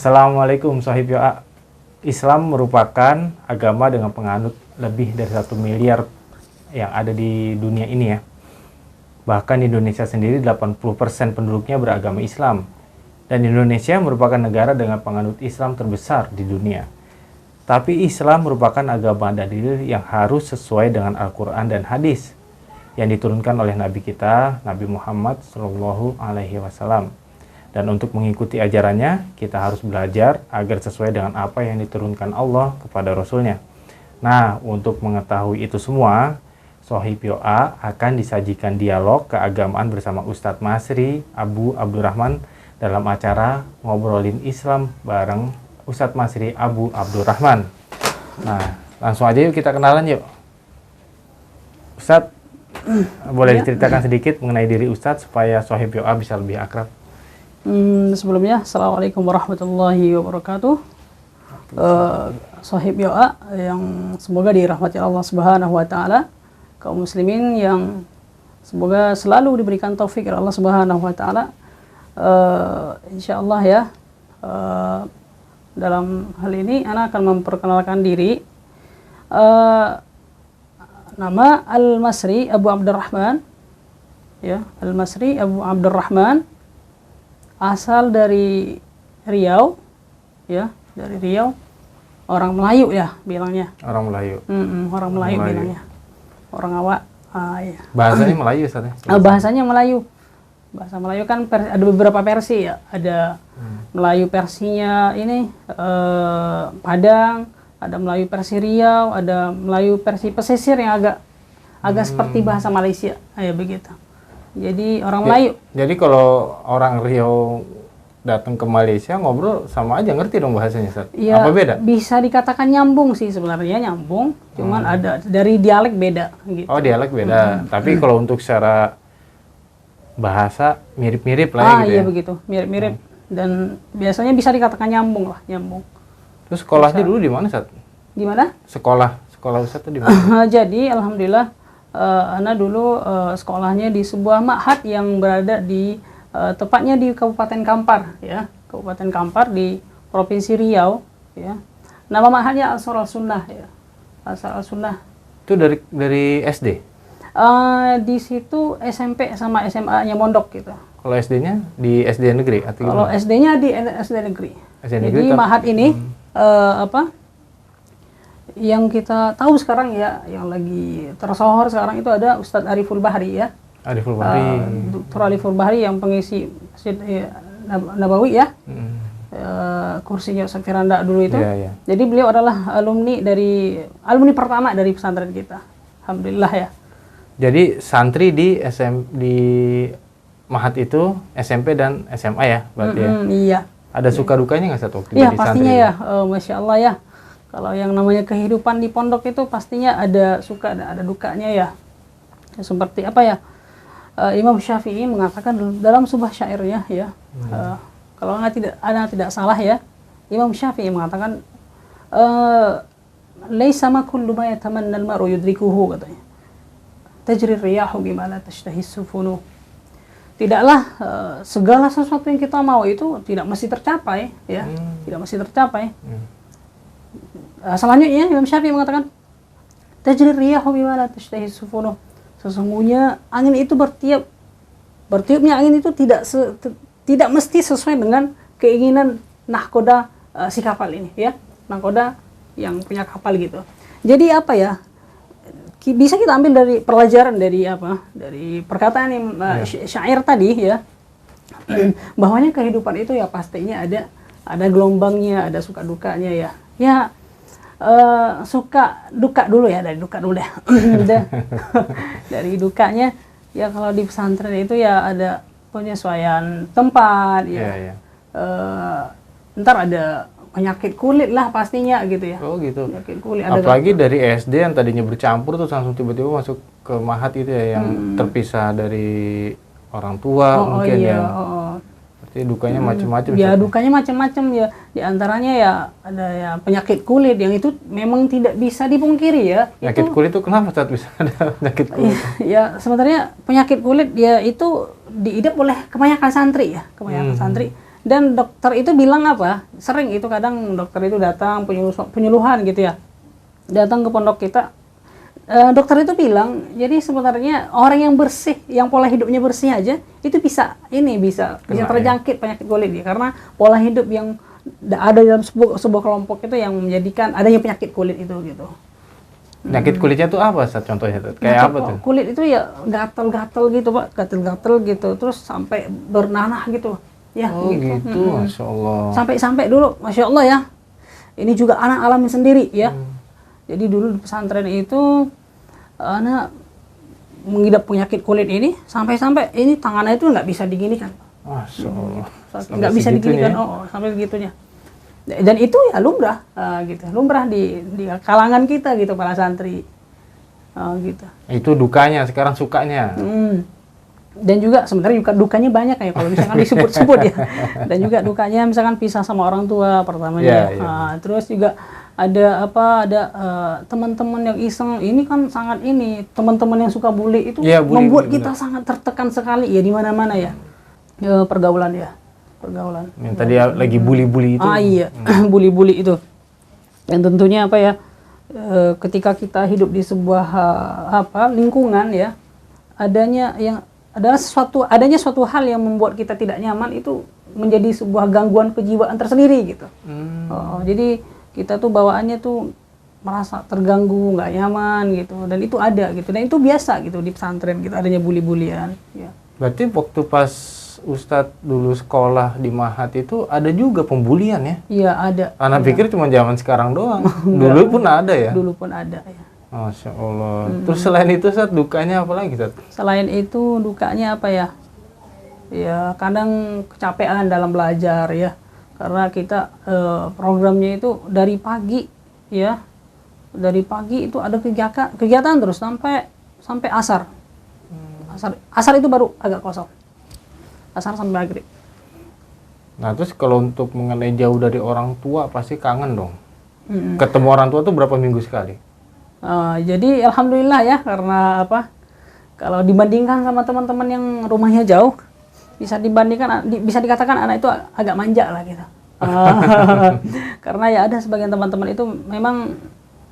Assalamualaikum Sohib Yoa. Islam merupakan agama dengan penganut lebih dari 1 miliar yang ada di dunia ini ya. Bahkan di Indonesia sendiri 80% penduduknya beragama Islam. Dan Indonesia merupakan negara dengan penganut Islam terbesar di dunia. Tapi Islam merupakan agama dalil yang harus sesuai dengan Al-Quran dan hadis yang diturunkan oleh Nabi kita, Nabi Muhammad SAW. Dan untuk mengikuti ajarannya, kita harus belajar agar sesuai dengan apa yang diturunkan Allah kepada Rasulnya. Nah, untuk mengetahui itu semua, Sohib Yoa akan disajikan dialog keagamaan bersama Ustadz Masri Abu Abdurrahman dalam acara Ngobrolin Islam bareng Ustadz Masri Abu Abdurrahman. Nah, langsung aja yuk kita kenalan yuk. Ustadz, boleh diceritakan sedikit mengenai diri Ustadz supaya Sohib Yoa bisa lebih akrab? Sebelumnya, Assalamualaikum warahmatullahi wabarakatuh. Sohib Yoa yang semoga dirahmati Allah Subhanahu wa Ta'ala, kaum muslimin yang semoga selalu diberikan taufik oleh Allah Subhanahu wa Ta'ala. Insyaallah ya, dalam hal ini ana akan memperkenalkan diri. Nama Al-Masri Abu Abdurrahman, ya, Al-Masri Abu Abdurrahman, asal dari Riau, ya, dari Riau. Orang Melayu ya bilangnya. Orang Melayu. Orang Melayu bilangnya. Orang awak. Ya. Bahasanya Melayu Ustaz ya? Bahasanya Melayu. Bahasa Melayu kan ada beberapa versi ya. Ada Melayu versinya ini Padang, ada Melayu versi Riau, ada Melayu versi pesisir yang agak seperti bahasa Malaysia. Ya begitu. Jadi orang Melayu. Jadi kalau orang Riau datang ke Malaysia ngobrol sama aja ngerti dong bahasanya, Ustaz? Ya, apa beda? Bisa dikatakan nyambung sih sebenarnya, nyambung. Cuman ada dari dialek beda gitu. Oh, dialek beda. Tapi kalau untuk secara bahasa mirip-mirip lah ya gitu iya ya? Begitu, mirip-mirip. Dan biasanya bisa dikatakan nyambung lah, nyambung. Terus sekolahnya dulu di mana, Ustaz? Di mana? Sekolah Ustaz tuh di mana? Jadi alhamdulillah Ana dulu sekolahnya di sebuah ma'had yang berada di tepatnya di Kabupaten Kampar ya, Kabupaten Kampar di Provinsi Riau ya. Nama ma'hadnya Ansor Al-Sunnah ya. Ansor Al-Sunnah. Itu dari SD? Di situ SMP sama SMA-nya mondok gitu. Kalau SD-nya di SD negeri atau Kalau SD-nya di SD negeri. Jadi ma'had ini yang kita tahu sekarang ya, yang lagi tersohor sekarang itu ada Ustadz Ariful Bahri ya. Ariful Bahri. Dr. Ariful Bahri yang pengisi Masjid Nabawi ya. Kursinya Ustadz Firanda dulu itu. Yeah. Jadi beliau adalah alumni pertama dari pesantren kita. Alhamdulillah ya. Jadi santri di Mahat itu SMP dan SMA ya berarti ya? Iya. Ada suka dukanya nggak satu waktu Iya jadi pastinya santri? Ya, Masya Allah ya. Kalau yang namanya kehidupan di pondok itu pastinya ada suka dan ada dukanya ya. Seperti apa ya? Imam Syafi'i mengatakan dalam sebuah syairnya ya. Kalau ana tidak salah ya, Imam Syafi'i mengatakan laisa ma kullu ma yatamanna al-mar'u yudrikuhu katanya. Tajri riyahu bima la tashtahi sufunu. Tidaklah segala sesuatu yang kita mau itu tidak mesti tercapai ya. Tidak mesti tercapai. Selanjutnya Imam Syafi'i mengatakan tajri riyahu bima la tashtahi sufunu. Sesungguhnya angin itu bertiupnya angin itu tidak mesti sesuai dengan keinginan nahkoda si kapal ini ya. Nahkoda yang punya kapal gitu. Jadi apa ya? Bisa kita ambil dari pelajaran dari perkataan yang syair tadi ya. Bahwanya kehidupan itu ya pastinya ada gelombangnya, ada suka dukanya ya. Ya suka duka dulu ya, dari duka dulu deh. Dari dukanya ya, kalau di pesantren itu ya ada penyesuaian tempat ya. Ntar ada penyakit kulit lah pastinya gitu ya. Oh gitu. Penyakit kulit. Apalagi dari SD yang tadinya bercampur tuh langsung tiba-tiba masuk ke Mahat itu ya, yang terpisah dari orang tua mungkin ya. Berarti dukanya macam-macam. Ya dukanya macam-macam ya. Di antaranya ya ada ya penyakit kulit yang itu memang tidak bisa dipungkiri ya. Penyakit kulit itu kenapa saat bisa ada penyakit kulit? Ya sebenarnya penyakit kulit ya itu diidap oleh kebanyakan santri ya. Kebanyakan santri. Dan dokter itu bilang apa? Sering itu kadang dokter itu datang penyuluhan gitu ya. Datang ke pondok kita. Dokter itu bilang, jadi sebenarnya orang yang bersih, yang pola hidupnya bersih aja itu bisa terjangkit penyakit kulit ya. Karena pola hidup yang ada dalam sebuah kelompok itu yang menjadikan adanya penyakit kulit itu gitu. Penyakit kulitnya tuh apa Ustaz, contohnya tuh? Kayak apa tuh? Kulit itu ya gatal-gatal gitu Pak, gatal-gatal gitu, terus sampai bernanah gitu. Ya, gitu. Masya Allah. Sampai dulu, Masya Allah ya. Ini juga anak alami sendiri ya. Jadi dulu di pesantren itu anak mengidap penyakit kulit ini sampai ini tangannya itu nggak bisa diginikan. Masya Allah. Nggak bisa diginikan, sampai begitunya. Dan itu ya lumrah, gitu. Lumrah di kalangan kita gitu, para santri. Gitu. Itu dukanya, sekarang sukanya. Dan juga sebenarnya juga dukanya banyak ya kalau misalkan disebut-sebut ya. Dan juga dukanya misalkan pisah sama orang tua pertamanya. Terus juga ada teman-teman yang iseng, ini kan sangat teman-teman yang suka bully itu membuat kita sangat tertekan sekali ya di mana-mana ya. Pergaulan. Yang tadi lagi bully-bully itu. Iya, bully-bully itu. Dan tentunya ketika kita hidup di sebuah lingkungan ya, adanya suatu hal yang membuat kita tidak nyaman itu menjadi sebuah gangguan kejiwaan tersendiri gitu. Jadi kita tuh bawaannya tuh merasa terganggu, nggak nyaman gitu, dan itu ada gitu, dan itu biasa gitu di pesantren gitu adanya bully-bulian. Ya. Berarti waktu pas Ustadz dulu sekolah di Mahat itu ada juga pembulian ya? Iya ada. Anak pikir cuma zaman sekarang doang. Dulu pun ada ya? Dulu pun ada ya. Masya Allah. Terus selain itu Ustadz, dukanya apa lagi Ustadz? Selain itu dukanya apa ya? Ya kadang kecapean dalam belajar ya. Karena kita programnya itu dari pagi ya. Dari pagi itu ada kegiatan terus sampai asar. Asar itu baru agak kosong. Asar sampai maghrib. Nah terus kalau untuk mengenai jauh dari orang tua pasti kangen dong. Ketemu orang tua tuh berapa minggu sekali? Jadi alhamdulillah ya, karena kalau dibandingkan sama teman-teman yang rumahnya jauh, bisa dikatakan anak itu agak manja lah gitu. Karena ya ada sebagian teman-teman itu memang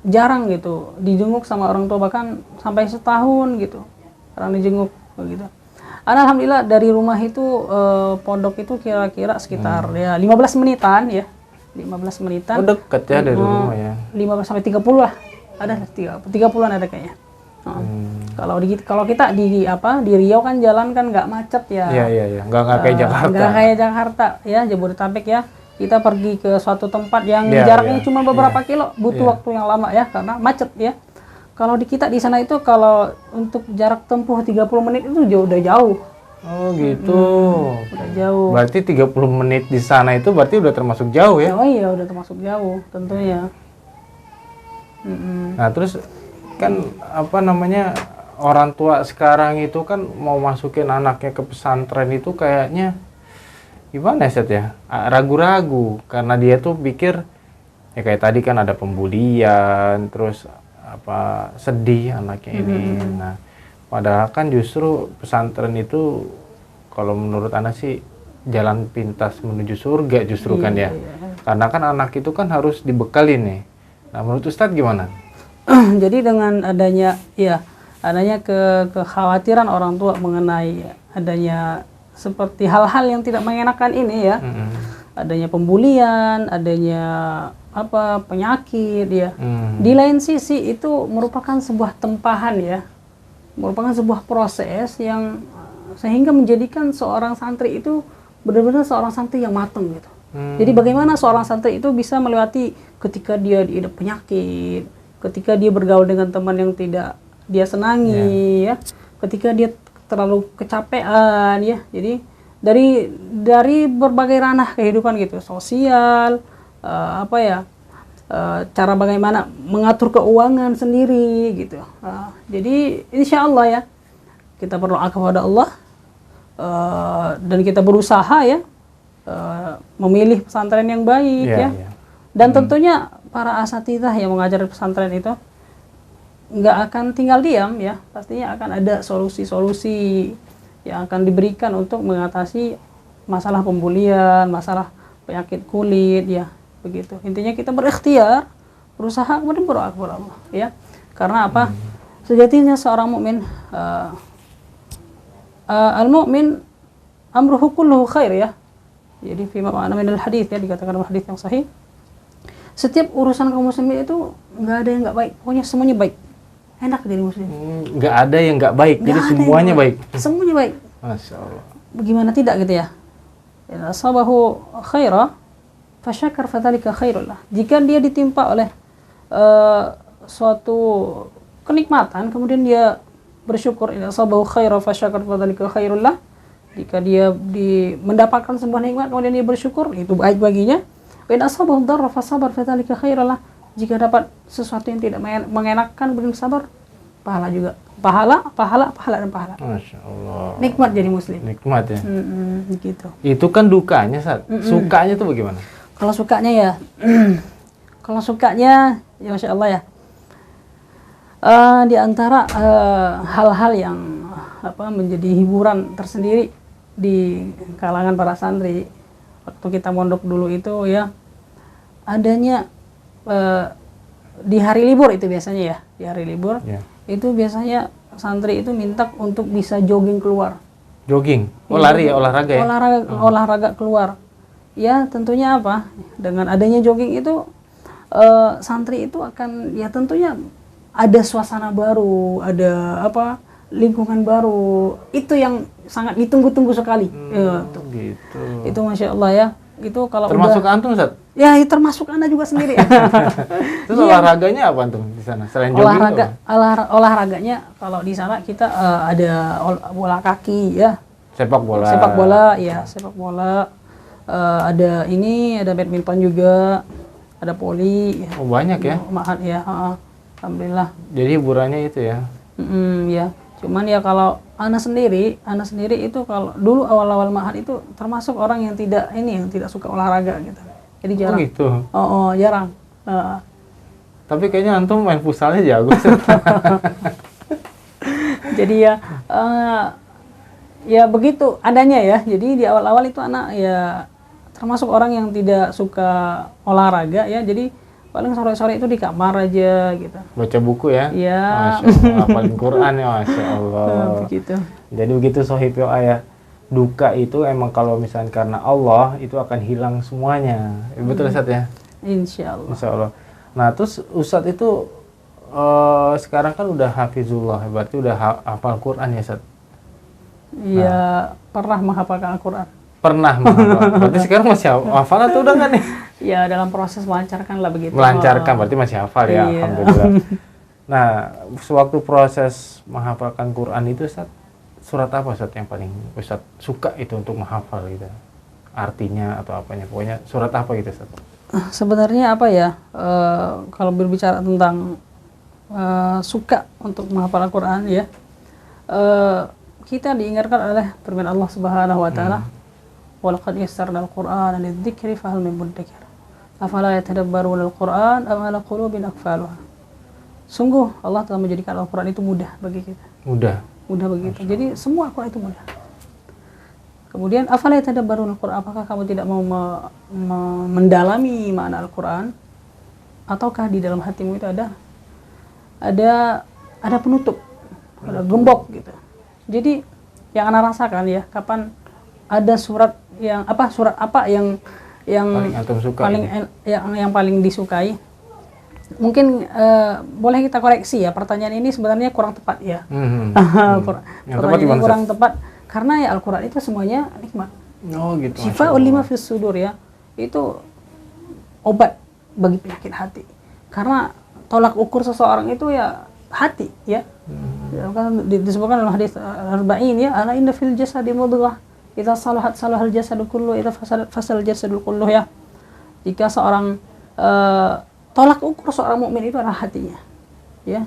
jarang gitu dijenguk sama orang tua, bahkan sampai setahun gitu karena dijenguk begitu. Alhamdulillah dari rumah itu pondok itu kira-kira sekitar ya 15 menitan ya. 15 menitan. Oh dekat ya dari rumah ya. 15 sampai 30 lah. Ada 30-an ada kayaknya. Kalau kita di Riau kan jalan kan nggak macet ya. Iya. Nggak kayak Jakarta. Nggak kayak Jakarta ya, Jabodetabek ya. Kita pergi ke suatu tempat yang jaraknya cuma beberapa kilo, butuh waktu yang lama ya karena macet ya. Kalau kita di sana itu kalau untuk jarak tempuh 30 menit itu udah jauh. Oh gitu. Udah jauh. Berarti 30 menit di sana itu berarti udah termasuk jauh ya? Oh iya, udah termasuk jauh tentunya. Nah terus kan orang tua sekarang itu kan mau masukin anaknya ke pesantren itu kayaknya gimana Set ya? Ragu-ragu karena dia tuh pikir ya kayak tadi kan ada pembulian, terus sedih anaknya ini. Nah, padahal kan justru pesantren itu kalau menurut anak sih jalan pintas menuju surga justru kan ya. Karena kan anak itu kan harus dibekali nih. Nah, menurut Ustadz gimana? Jadi dengan adanya kekhawatiran orang tua mengenai adanya seperti hal-hal yang tidak mengenakan ini ya. Adanya pembulian, adanya penyakit ya. Di lain sisi itu merupakan sebuah tempahan ya. Merupakan sebuah proses yang sehingga menjadikan seorang santri itu benar-benar seorang santri yang matang gitu. Jadi bagaimana seorang santri itu bisa melewati ketika dia diidap penyakit, ketika dia bergaul dengan teman yang tidak dia senangi ya, ketika dia terlalu kecapean ya. Jadi dari berbagai ranah kehidupan gitu, sosial, cara bagaimana mengatur keuangan sendiri gitu. Jadi insya Allah ya kita berdoa kepada Allah dan kita berusaha ya memilih pesantren yang baik ya. Dan tentunya para asatidzah yang mengajar di pesantren itu nggak akan tinggal diam ya, pastinya akan ada solusi-solusi yang akan diberikan untuk mengatasi masalah pembulian, masalah penyakit kulit, ya begitu. Intinya kita berikhtiar, berusaha, kemudian berdoa kepada Allah, ya. Karena apa? Sejatinya seorang mukmin, al-mu'min amruhu kulluhu khair, ya. Jadi fi ma'ana min al-hadits, ya, dikatakan dalam hadis yang sahih. Setiap urusan kaum muslimin itu nggak ada yang nggak baik, pokoknya semuanya baik. Enak jadi muslim. Nggak ada yang nggak baik, jadi semuanya baik. Semuanya baik. Masya Allah. Bagaimana tidak gitu ya? Ya asabahu khaira fasyakar fadzalika khairul lah. Jika dia ditimpa oleh suatu kenikmatan, kemudian dia bersyukur, ya asabahu khaira fasyakar fadzalika khairul lah. Jika dia mendapatkan sebuah nikmat kemudian dia bersyukur, itu baik baginya. Wa in asabahu dharra fasabar fadzalika khairul lah. Jika dapat sesuatu yang tidak mengenakkan, kemudian sabar, pahala juga. Pahala. Masya Allah. Nikmat jadi muslim. Nikmat ya. Gitu. Itu kan dukanya, Sat. Sukanya tuh bagaimana? Kalau sukanya ya, kalau sukanya ya Masya Allah ya. Di antara hal-hal yang menjadi hiburan tersendiri di kalangan para santri waktu kita mondok dulu itu ya, adanya di hari libur itu biasanya ya, di hari libur itu biasanya santri itu minta untuk bisa jogging keluar. Jogging? Oh lari ya, olahraga ya? Olahraga keluar. Ya tentunya apa? Dengan adanya jogging itu santri itu akan ya tentunya ada suasana baru, ada lingkungan baru. Itu yang sangat ditunggu-tunggu sekali. Gitu. Itu Masya Allah ya. Itu kalau termasuk antum, Ustaz? Ya, termasuk Anda juga sendiri. Terus olahraganya apa antum di sana? Selain jogging? Olahraganya kalau di sana kita ada bola kaki ya. Sepak bola. Sepak bola, ya, sepak bola. Ada badminton juga. Ada voli. Oh, banyak ya? Mahat ya, alhamdulillah. Jadi hiburannya itu ya? Ya. Cuman ya kalau Ana sendiri itu kalau dulu awal-awal mahat itu termasuk orang yang tidak suka olahraga gitu. Jadi jarang. Oh gitu? Jarang. Tapi kayaknya antum main futsalnya jago. Jadi ya begitu adanya ya. Jadi di awal-awal itu anak ya termasuk orang yang tidak suka olahraga ya. Jadi paling sore-sore itu di kamar aja gitu. Baca buku ya? Iya. Masya Allah, hafalin Quran ya, Masya Allah. Begitu. Jadi begitu Sohib Yo'a ya. Duka itu emang kalau misalnya karena Allah itu akan hilang semuanya. Betul Ustaz ya? Insya Allah. Insya Allah. Nah terus Ustaz itu sekarang kan udah hafizullah, berarti udah hafal Quran ya Ustaz? Iya, pernah menghafalkan Al-Quran. Pernah menghafal. Berarti sekarang masih hafal atau udah nggak nih? Ya dalam proses melancarkan lah begitu. Melancarkan, berarti masih hafal ya, iya. Alhamdulillah. Nah, sewaktu proses menghafalkan Quran itu Ustaz, surat apa Ustaz yang paling Ustaz suka itu untuk menghafal gitu? Artinya atau apanya, pokoknya surat apa gitu Ustaz? Sebenarnya apa ya, kalau berbicara tentang suka untuk menghafal Al-Quran ya, kita diingatkan oleh firman Allah Subhanahu wa taala, "Walaqad yassarnal Qur'ana lidzikri fahal min muddakir. Afala yatadabbaruna al-Qur'an am ala qulubin aqfaluha." Sungguh Allah telah menjadikan Al-Qur'an itu mudah bagi kita. Mudah begitu. Jadi semua Al-Qur'an itu mudah. Kemudian afala yatadabbaruna al-Qur'an, apakah kamu tidak mau mendalami makna Al-Qur'an? Ataukah di dalam hatimu itu ada penutup, ada gembok gitu. Jadi yang Anda rasakan ya, kapan ada surat apa yang paling disukai. Mungkin boleh kita koreksi ya, pertanyaan ini sebenarnya kurang tepat ya. Pertanyaan ini kurang tepat karena ya Al-Quran itu semuanya nikmat. Oh gitu. Syifa'ul lima fis sudur ya, itu obat bagi penyakit hati. Karena tolak ukur seseorang itu ya hati ya. Kan disebutkan dalam hadis Arba'in ya, ala inna fil jasadi mudghah idza salahat salahal jasadu kullu, idza fasadat fasal jasadu kullu ya. Jika seorang tolak ukur seorang mukmin itu adalah hatinya. Ya.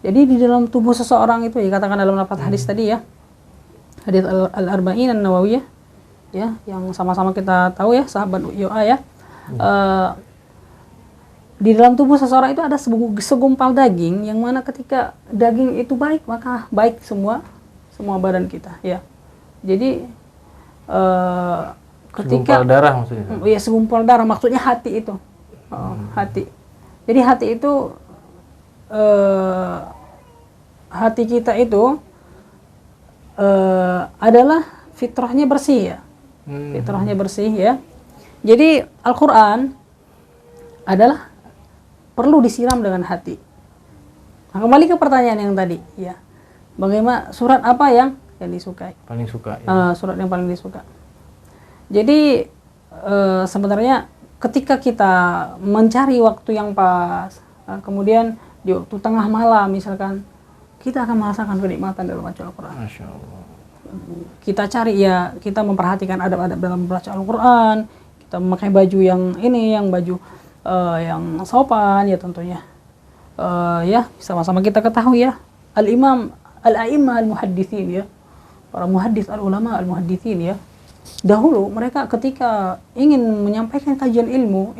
Jadi di dalam tubuh seseorang itu ya, katakan dalam lafaz hadis tadi ya. Hadis Al-Arba'in An-Nawawiyah ya, yang sama-sama kita tahu ya, sahabat Yo'a ya. Di dalam tubuh seseorang itu ada segumpal daging, yang mana ketika daging itu baik, maka baik semua badan kita ya. Jadi Segumpal darah maksudnya. Ya segumpal darah, maksudnya hati itu. Hati. Jadi hati itu hati kita itu adalah fitrahnya bersih ya. Fitrahnya bersih ya. Jadi Al-Qur'an adalah perlu disiram dengan hati. Nah, kembali ke pertanyaan yang tadi ya. Bagaimana surat apa yang disukai? Paling suka ya. Surat yang paling disuka. Jadi sebenarnya ketika kita mencari waktu yang pas, kemudian di waktu tengah malam misalkan, kita akan merasakan kenikmatan dalam membaca Al-Quran. Masya Allah. Kita cari ya, kita memperhatikan adab-adab dalam membaca Al-Quran, kita memakai baju yang ini, yang baju yang sopan ya tentunya. Ya sama-sama kita ketahui ya, al-imam al-a'immah al-muhaddithin ya, para muhaddits, al-ulama al-muhaddithin ya, dahulu mereka ketika ingin menyampaikan kajian ilmu,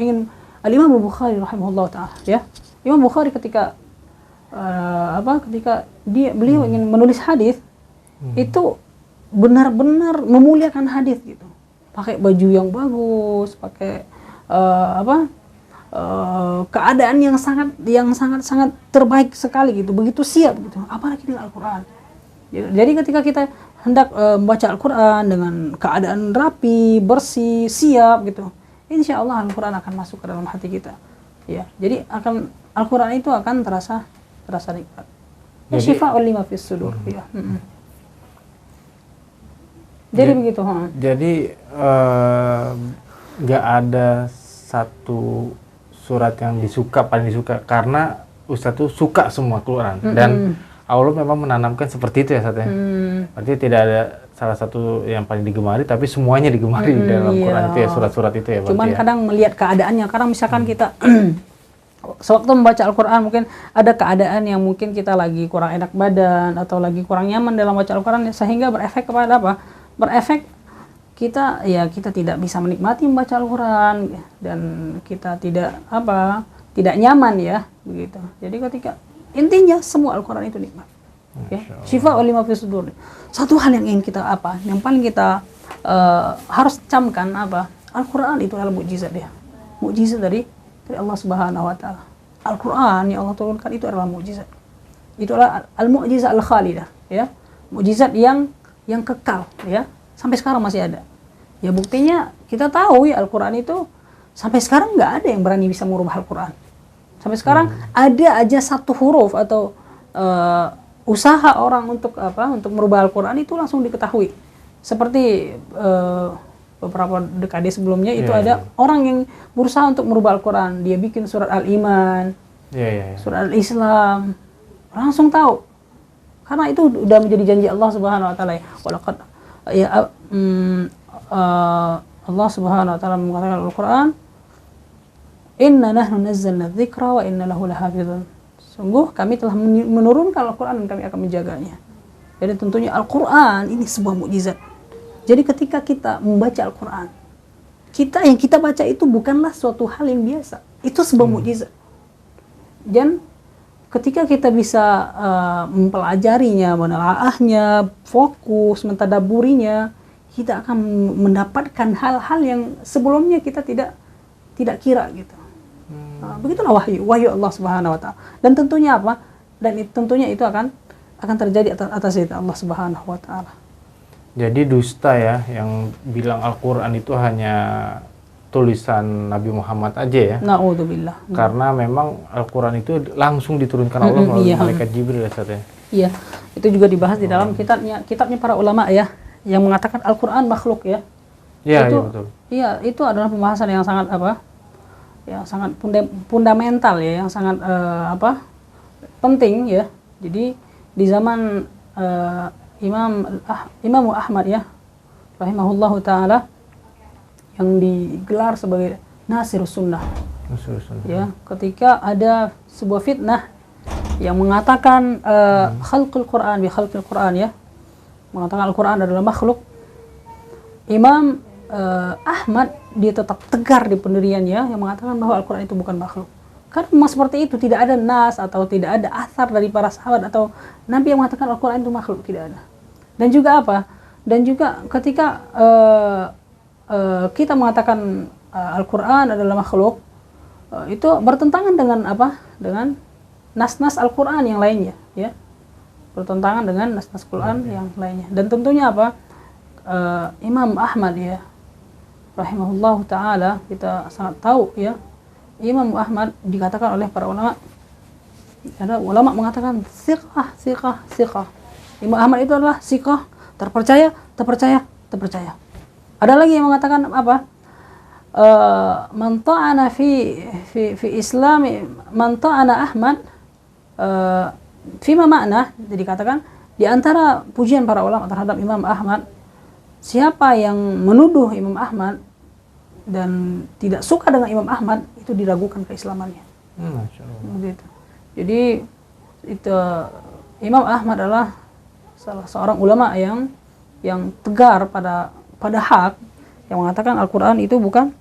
al-Imam Bukhari rahimahullah ta'ala ya, Imam Bukhari ketika ketika beliau ingin menulis hadis, itu benar-benar memuliakan hadis gitu, pakai baju yang bagus, pakai keadaan yang sangat terbaik sekali gitu, begitu siap gitu, apalagi dengan Al-Quran. Jadi ketika kita hendak membaca Al-Quran dengan keadaan rapi, bersih, siap gitu, insya Allah Al-Quran akan masuk ke dalam hati kita ya. Jadi Al-Quran itu akan terasa nikmat. Syifa'ul lima fis sudur ya. Jadi begitu. Jadi nggak ada satu surat yang paling disuka, karena Ustadz tuh suka semua Quran dan Allah memang menanamkan seperti itu ya Ustadz ya. Berarti tidak ada salah satu yang paling digemari, tapi semuanya digemari di dalam Quran itu ya, surat-surat itu ya. Cuman ya. Kadang melihat keadaannya, kadang misalkan kita sewaktu membaca Al-Quran mungkin ada keadaan yang mungkin kita lagi kurang enak badan atau lagi kurang nyaman dalam baca Al-Quran, sehingga berefek kepada apa? Berefek kita tidak bisa menikmati membaca Al-Quran dan kita tidak nyaman ya begitu. Jadi ketika intinya semua Al-Quran itu nikmat. Okay? Syifa'ul lima fis sudur. Satu hal yang ingin kita yang paling kita harus camkan Al-Quran itu adalah mukjizat ya. Mukjizat dari Allah Subhanahu wa taala. Al-Quran yang Allah turunkan itu adalah mukjizat. Itu adalah al-mu'jizat al-khalidah ya. Mukjizat yang kekal ya. Sampai sekarang masih ada. Ya buktinya kita tahu ya, Al-Quran itu sampai sekarang nggak ada yang berani bisa merubah Al-Quran. Sampai sekarang ada aja satu huruf atau usaha orang untuk merubah Al-Quran itu langsung diketahui. Seperti beberapa dekade sebelumnya itu ada orang yang berusaha untuk merubah Al-Quran. Dia bikin surat Al-Iman, surat Al-Islam, langsung tahu. Karena itu udah menjadi janji Allah Subhanahu wa taala ya. Walaqad Allah Subhanahu wa taala mengatakan Al-Quran, inna nahnu nazzalna dzikra wa inna lahu lahafizun. Sungguh kami telah menurunkan Al-Quran dan kami akan menjaganya. Jadi tentunya Al-Quran ini sebuah mukjizat. Jadi ketika kita membaca Al-Quran, yang kita baca itu bukanlah suatu hal yang biasa. Itu sebuah mukjizat. Dan ketika kita bisa mempelajarinya, menelaahnya, fokus, mentadaburinya, kita akan mendapatkan hal-hal yang sebelumnya kita tidak kira gitu. Begitulah wahyu Allah Subhanahu wa taala. Dan tentunya tentunya itu akan terjadi atas itu Allah Subhanahu wa taala. Jadi dusta ya yang bilang Al-Quran itu hanya tulisan Nabi Muhammad aja ya. Na'udzubillah. Karena memang Al-Quran itu langsung diturunkan Allah melalui malaikat Jibril ya Ustaz ya. Iya, itu juga dibahas di dalam kitabnya para ulama ya, yang mengatakan Al-Quran makhluk ya. Iya, betul. Iya, itu adalah pembahasan yang sangat yang sangat fundamental ya, yang sangat penting ya. Jadi di zaman Imam Ahmad ya, rahimahullahu taala, yang digelar sebagai Nasirus Sunnah. Ya, ketika ada sebuah fitnah yang mengatakan khalqul Quran bi khalqil Quran ya, mengatakan Al-Quran adalah makhluk, Imam Ahmad dia tetap tegar di pendiriannya yang mengatakan bahwa Al-Quran itu bukan makhluk. Karena memang seperti itu, tidak ada nas atau tidak ada athar dari para sahabat atau Nabi yang mengatakan Al-Quran itu makhluk, tidak ada. Dan juga Dan juga ketika kita mengatakan Al-Quran adalah makhluk, itu bertentangan dengan apa? Dengan nas-nas Al-Quran yang lainnya, ya. Bertentangan dengan nas-nas Quran yang lainnya. Dan tentunya apa? Imam Ahmad, ya, rahimahullah taala, kita sangat tahu, ya, Imam Ahmad dikatakan oleh para ulama, ada ulama mengatakan siqah. Imam Ahmad itu adalah siqah, terpercaya. Ada lagi yang mengatakan apa? Man ta'ana fi Islam, man ta'ana Ahmad fima makna. Jadi katakan di antara pujian para ulama terhadap Imam Ahmad, siapa yang menuduh Imam Ahmad dan tidak suka dengan Imam Ahmad, itu diragukan keislamannya. Masya Allah. Begitu. Jadi itu Imam Ahmad adalah salah seorang ulama yang tegar pada hak, yang mengatakan Al-Quran itu bukan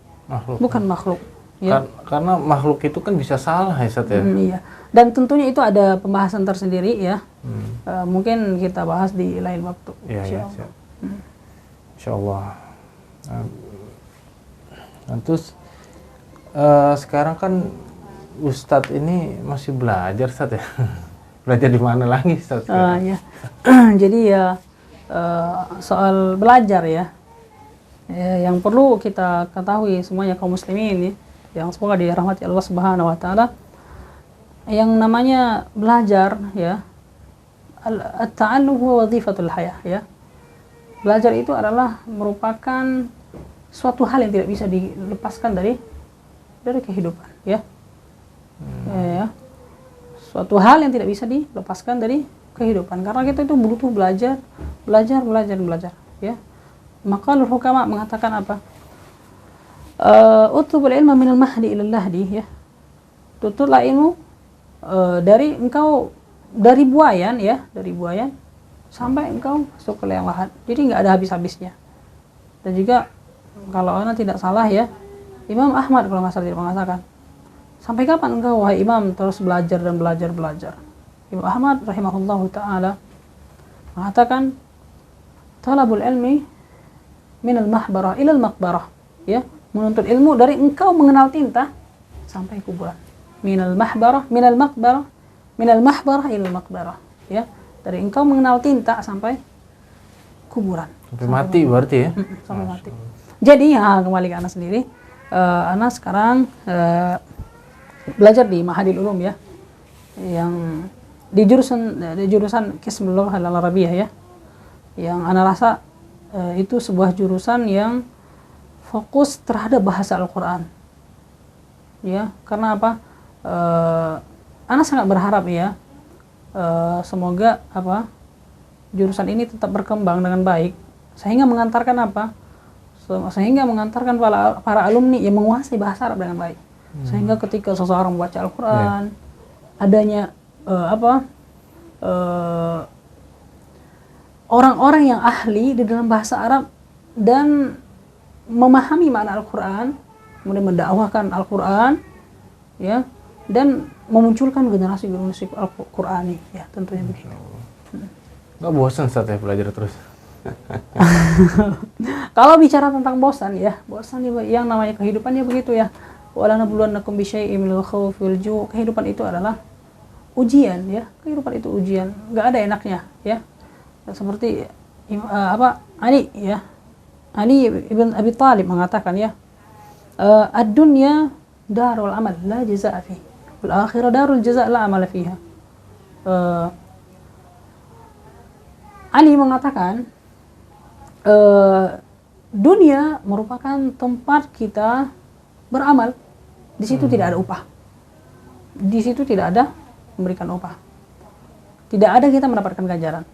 makhluk. Ya. Karena makhluk itu kan bisa salah, ya Ustaz, ya. Iya. Dan tentunya itu ada pembahasan tersendiri, ya. Mungkin kita bahas di lain waktu. Iya, Insya Allah. Nah, terus sekarang kan Ustadz ini masih belajar, Ustadz, ya. Belajar di mana lagi, Ustadz? Ya. Jadi ya soal belajar, ya, yang perlu kita ketahui semuanya kaum muslimin, yang semoga dirahmati Allah Subhanahu wa taala, yang namanya belajar, ya, at-ta'allum huwa wadhifatul hayah, ya. Belajar itu adalah merupakan suatu hal yang tidak bisa dilepaskan dari kehidupan, ya. Ya. Suatu hal yang tidak bisa dilepaskan dari kehidupan, karena kita itu butuh belajar, ya. Maka hukama mengatakan apa? Utlubul ilma minal mahdi ilal lahdi, ya. Tututlah ilmu dari buayan, ya, dari buayan sampai engkau masuk ke liang lahat. Jadi nggak ada habis-habisnya. Dan juga kalau ana tidak salah, ya, Imam Ahmad kalau nggak salah tidak mengatakan, sampai kapan engkau wahai imam terus belajar dan belajar. Imam Ahmad rahimahullahu taala mengatakan, talabul ilmi minal mahbarah ilal maqbarah, ya, menuntut ilmu dari engkau mengenal tinta sampai kuburan. Minal mahbarah ilal maqbarah, ya, dari engkau mengenal tinta sampai kuburan. Sampai mati berarti, ya. Sampai mati. Jadi ya, kembali ke anak sendiri. Anak sekarang belajar di Ma'hadil Ulum, ya, yang di jurusan Qismul Lughah al-Arabiyyah, ya, yang ana rasa itu sebuah jurusan yang fokus terhadap bahasa Al-Quran, ya. Karena apa? Ana sangat berharap, ya, semoga apa, jurusan ini tetap berkembang dengan baik sehingga mengantarkan apa? Sehingga mengantarkan para alumni yang menguasai bahasa Arab dengan baik. Sehingga ketika seseorang membaca Al-Quran, adanya orang-orang yang ahli di dalam bahasa Arab dan memahami makna Al-Quran, kemudian mendakwahkan Al-Quran, ya, dan memunculkan generasi Al-Qurani, ya, tentunya begitu. Nggak bosan, Ustaz, ya, belajar terus? Kalau bicara tentang bosan, ya, yang namanya kehidupan, ya, begitu, ya. Walanabluwannakum bisyai'im minal khawfi wal ju'. Kehidupan itu adalah ujian, ya. Kehidupan itu ujian, nggak ada enaknya, ya. Seperti Ali, ya, Ali ibn Abi Thalib mengatakan, ya, ad-dunya darul amal la jazaa'a fiha, wal akhirah darul jazaa' la amala fiha. Ali mengatakan dunia merupakan tempat kita beramal. Di situ tidak ada upah. Di situ tidak ada memberikan upah. Tidak ada kita mendapatkan ganjaran.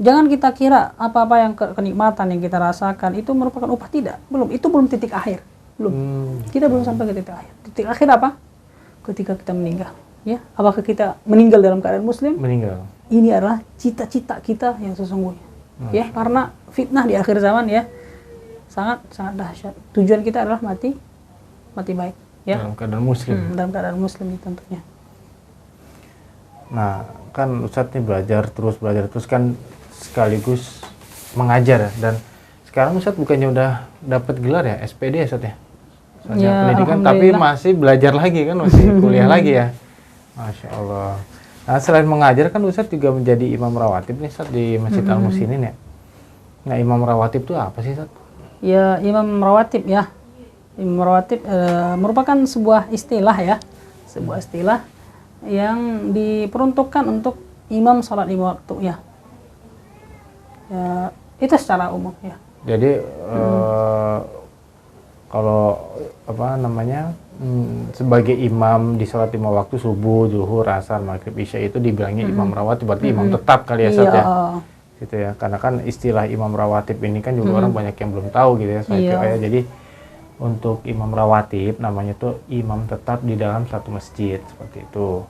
Jangan kita kira apa-apa yang kenikmatan yang kita rasakan itu merupakan upah. Tidak, belum. Itu belum titik akhir. Belum. Kita belum sampai ke titik akhir. Titik akhir apa? Ketika kita meninggal. Ya, apakah kita meninggal dalam keadaan muslim? Meninggal. Ini adalah cita-cita kita yang sesungguhnya. Ya, karena fitnah di akhir zaman, ya, sangat dahsyat. Tujuan kita adalah mati baik, ya. Dalam keadaan muslim. Dalam keadaan muslim tentunya. Nah, kan Ustadz nih belajar terus kan sekaligus mengajar. Dan sekarang Ustadz bukannya udah dapat gelar ya, SPD ya Ustadz ya? Sarjana Ya, pendidikan, tapi masih belajar lagi kan, masih kuliah lagi ya. Masya Allah. Nah, selain mengajar kan Ustadz juga menjadi imam rawatib nih Ustadz di Masjid Al Muhsinin ya. Nah, imam rawatib itu apa sih Ustadz? Ya, imam rawatib ya. Imam rawatib merupakan sebuah istilah ya. Sebuah istilah yang diperuntukkan untuk imam salat lima waktu ya. Ya, itu secara umum ya. Jadi kalau apa namanya sebagai imam di sholat lima waktu subuh, zuhur, asar, maghrib, isya itu dibilangnya imam rawatib, berarti imam tetap kali ya Ustadz ya. Gitu ya, karena kan istilah imam rawatib ini kan juga orang banyak yang belum tahu gitu ya, ya. Jadi untuk imam rawatib namanya tuh imam tetap di dalam satu masjid seperti itu.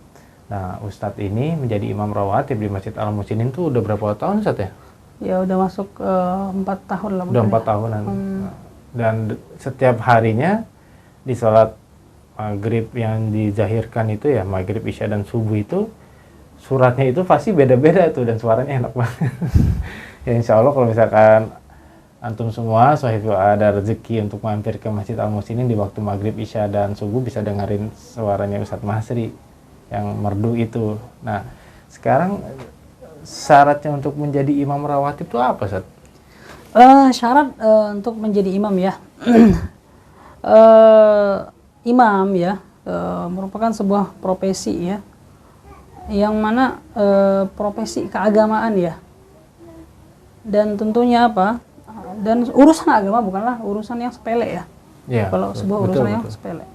Nah, Ustadz ini menjadi imam rawatib di Masjid Al Muhsinin tuh udah berapa tahun Ustadz ya? Ya udah masuk 4 tahun lah. Udah 4 tahunan. Dan setiap harinya di sholat maghrib yang dizahirkan itu ya, maghrib, isya dan subuh itu suratnya itu pasti beda-beda tuh dan suaranya enak banget. Ya insya Allah kalau misalkan antum semua sahib ada rezeki untuk mampir ke Masjid Al Muhsinin di waktu maghrib, isya dan subuh bisa dengerin suaranya Ustadz Masri yang merdu itu. Nah sekarang syaratnya untuk menjadi imam rawatib itu apa Ustadz? Syarat untuk menjadi imam ya. Imam ya merupakan sebuah profesi ya, yang mana profesi keagamaan ya, dan tentunya apa, dan urusan agama bukanlah urusan yang sepele ya, kalau sebuah urusan yang sepele.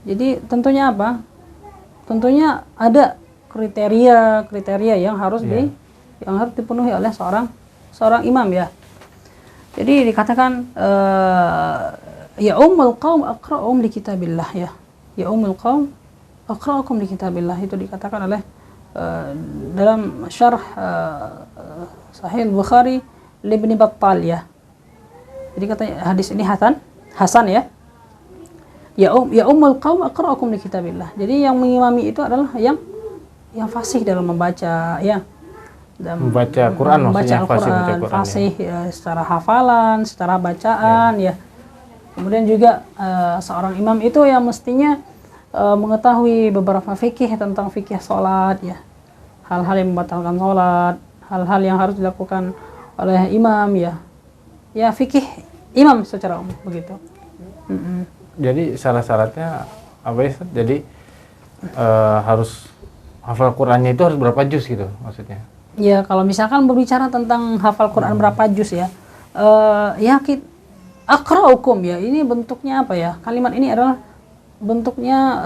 Jadi tentunya apa, tentunya ada kriteria yang harus yang harus dipenuhi oleh seorang imam ya. Jadi dikatakan ya ummul qaum aqra'um li kitabillah ya. Ya ummul qaum aqra'ukum li kitabillah, itu dikatakan oleh dalam syarh Sahih Bukhari Ibnu Battal ya. Jadi katanya hadis ini hasan ya. Ya ummul qaum aqra'ukum li kitabillah. Jadi yang mengimami itu adalah yang fasih dalam membaca ya. Dan membaca Quran, membaca Al-Quran, fasih ya, secara hafalan, secara bacaan ya. Kemudian juga seorang imam itu yang mestinya mengetahui beberapa fikih tentang fikih sholat ya, hal-hal yang membatalkan sholat, hal-hal yang harus dilakukan oleh imam ya fikih imam secara umum begitu. Jadi syarat-syaratnya apa ya? Jadi harus hafal Qurannya itu harus berapa juz gitu maksudnya? Ya kalau misalkan berbicara tentang hafal Quran berapa juz ya, aqra'ukum ya, ini bentuknya apa ya? Kalimat ini adalah bentuknya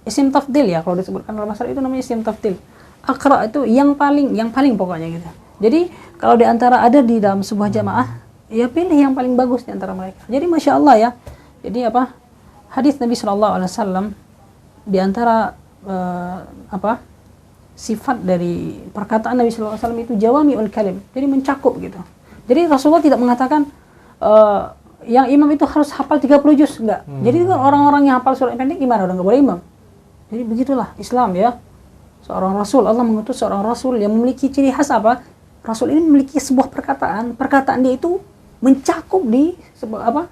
isim tafdil ya, kalau disebutkan dalam bahasa itu namanya isim tafdil. Aqra itu yang paling pokoknya gitu. Jadi kalau di antara ada di dalam sebuah jamaah, ya pilih yang paling bagus di antara mereka. Jadi masya Allah ya. Jadi apa? Hadis Nabi SAW di antara sifat dari perkataan Nabi SAW itu jawami'ul kalim, jadi mencakup gitu. Jadi Rasulullah tidak mengatakan yang imam itu harus hafal 30 juz, enggak. Jadi kan orang-orang yang hafal surat pendek gimana, udah nggak boleh imam. Jadi begitulah Islam ya. Seorang Rasul, Allah mengutus seorang Rasul yang memiliki ciri khas apa? Rasul ini memiliki sebuah perkataan dia itu mencakup di sebuah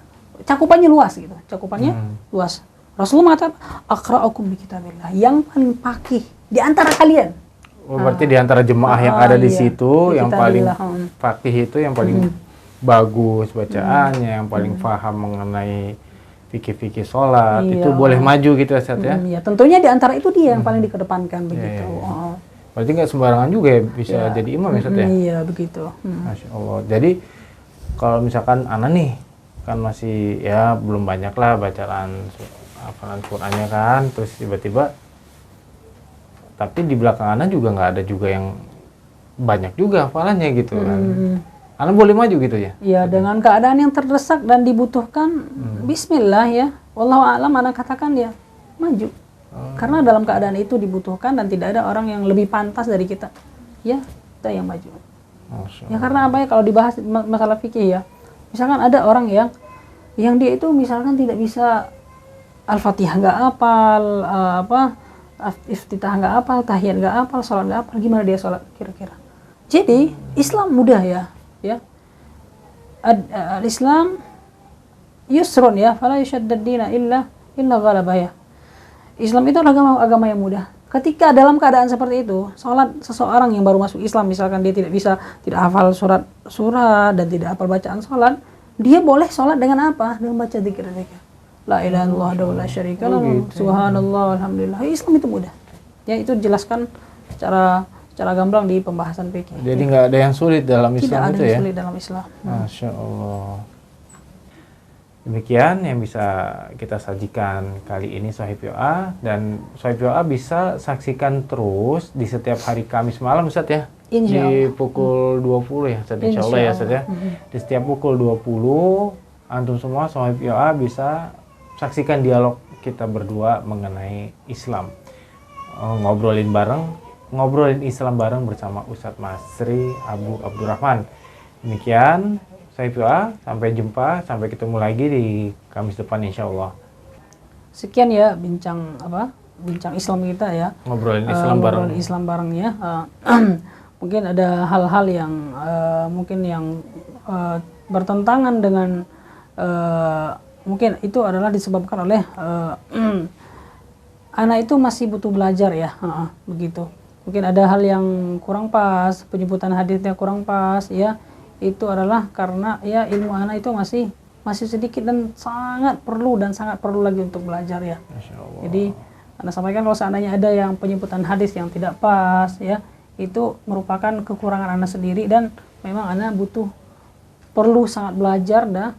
cakupannya luas gitu, cakupannya luas. Rasulullah mengatakan aqra'ukum bi kitabillah, yang paling faqih di antara kalian. Oh, berarti di antara jemaah yang ada di situ yang paling faqih itu yang paling bagus bacaannya, yang paling paham mengenai fikih-fikih sholat, itu boleh maju gitu Ustaz ya? Ya tentunya di antara itu dia yang paling dikedepankan begitu. Berarti nggak sembarangan juga ya bisa jadi imam ya Ustaz ya? Iya begitu. Masya Allah. Jadi kalau misalkan anak nih kan masih ya belum banyak lah bacaan hafalan Qur'annya kan, terus tiba-tiba tapi di belakang anak juga nggak ada juga yang banyak juga hafalannya gitu kan. Anak boleh maju gitu ya? Iya, dengan keadaan yang terdesak dan dibutuhkan, bismillah ya. Wallahu a'lam, anak katakan ya maju. Karena dalam keadaan itu dibutuhkan dan tidak ada orang yang lebih pantas dari kita. Ya, kita yang maju. Ya karena apa ya, kalau dibahas masalah fikih ya. Misalkan ada orang yang dia itu misalkan tidak bisa Al-Fatihah nggak hafal, iftitah nggak hafal, tahiyat nggak hafal, sholat nggak hafal, gimana dia sholat kira-kira? Jadi Islam mudah ya. Al-Islam yusrun ya, fala yashaddad dina illa ghalabah ya. Islam itu adalah agama yang mudah. Ketika dalam keadaan seperti itu, sholat seseorang yang baru masuk Islam, misalkan dia tidak hafal surat dan tidak hafal bacaan sholat, dia boleh sholat dengan apa? Dengan baca zikir-zikir. La ilaha illallah wa la syarika lahu, subhanallah, alhamdulillah. Islam itu mudah. Ya, itu dijelaskan secara gamblang di pembahasan fikih. Jadi nggak ada yang sulit dalam Islam itu ya? Tidak ada yang sulit dalam Islam. Masya Allah. Demikian yang bisa kita sajikan kali ini Shahib YOA, dan Shahib YOA bisa saksikan terus di setiap hari Kamis malam Ustaz ya, Insya di Allah. pukul 20 ya Ustaz, insya Allah ya Ustaz ya. Di setiap pukul 20 antum semua Shahib YOA bisa saksikan dialog kita berdua mengenai Islam, ngobrolin Islam bareng bersama Ustadz Masri Abu Abdurrahman. Demikian Shahib YOA, sampai jumpa, sampai ketemu lagi di Kamis depan insya Allah. Sekian ya bincang Islam kita ya. Ngobrolin Islam bareng. Ngobrolin Islam bareng ya. Mungkin ada hal-hal yang bertentangan dengan mungkin itu adalah disebabkan oleh anak itu masih butuh belajar ya, begitu. Mungkin ada hal yang kurang pas, penyebutan hadisnya kurang pas ya. Itu adalah karena ya ilmu anak itu masih sedikit dan sangat perlu lagi untuk belajar ya. Jadi Anda sampaikan kalau seandainya ada yang penyebutan hadis yang tidak pas ya, itu merupakan kekurangan Anda sendiri, dan memang Anda perlu sangat belajar dan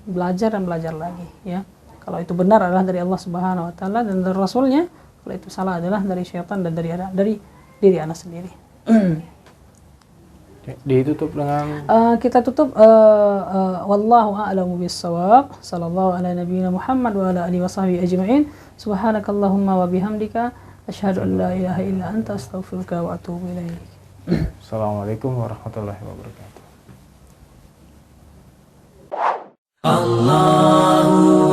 belajar lagi ya. Kalau itu benar adalah dari Allah Subhanahu wa taala dan dari Rasulnya, kalau itu salah adalah dari syaitan dan dari diri Anda sendiri. Ditutup dengan kita tutup wallahu a'lamu bis-shawab. Sallallahu ala nabiyyina Muhammad wa ala alihi washabihi ajma'in. Subhanakallahumma wa bihamdika asyhadu an la ilaha illa anta astaghfiruka wa atubu ilaik. Assalamualaikum warahmatullahi wabarakatuh. Allahu